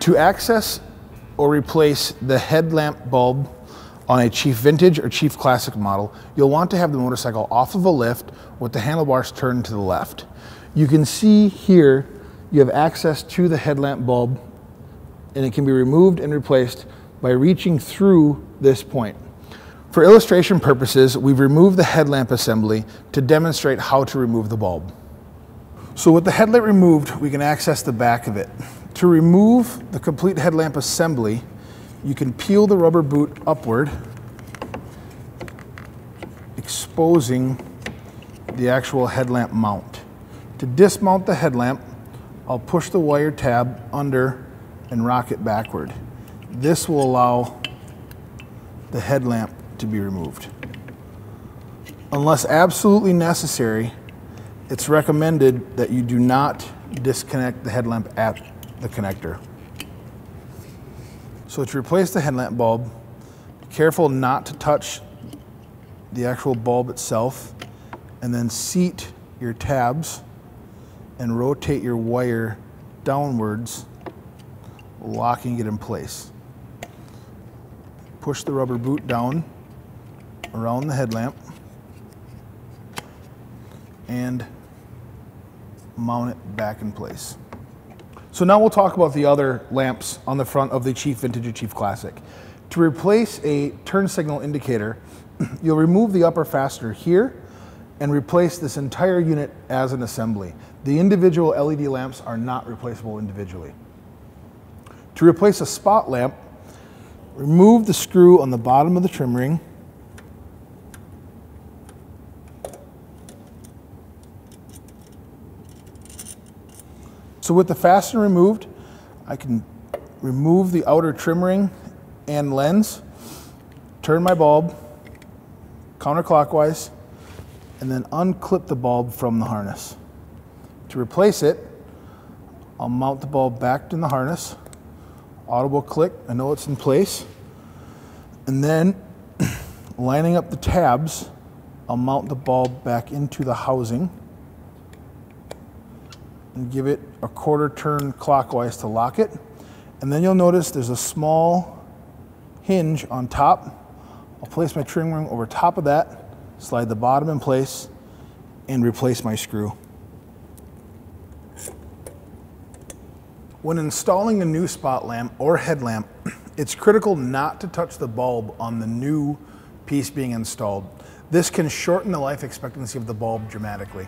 To access or replace the headlamp bulb on a Chief Vintage or Chief Classic model, you'll want to have the motorcycle off of a lift with the handlebars turned to the left. You can see here you have access to the headlamp bulb, and it can be removed and replaced by reaching through this point. For illustration purposes, we've removed the headlamp assembly to demonstrate how to remove the bulb. So with the headlight removed, we can access the back of it. To remove the complete headlamp assembly, you can peel the rubber boot upward, exposing the actual headlamp mount. To dismount the headlamp, I'll push the wire tab under and rock it backward. This will allow the headlamp to be removed. Unless absolutely necessary, it's recommended that you do not disconnect the headlamp at the connector. So to replace the headlamp bulb, be careful not to touch the actual bulb itself, and then seat your tabs and rotate your wire downwards, locking it in place. Push the rubber boot down around the headlamp and mount it back in place. So now we'll talk about the other lamps on the front of the Chief Vintage or Chief Classic. To replace a turn signal indicator, you'll remove the upper fastener here and replace this entire unit as an assembly. The individual LED lamps are not replaceable individually. To replace a spot lamp, remove the screw on the bottom of the trim ring, so with the fastener removed, I can remove the outer trim ring and lens, turn my bulb counterclockwise, and then unclip the bulb from the harness. To replace it, I'll mount the bulb back in the harness, audible click, I know it's in place, and then lining up the tabs, I'll mount the bulb back into the housing and give it a quarter turn clockwise to lock it. And then you'll notice there's a small hinge on top. I'll place my trim ring over top of that, slide the bottom in place, and replace my screw. When installing a new spot lamp or headlamp, it's critical not to touch the bulb on the new piece being installed. This can shorten the life expectancy of the bulb dramatically.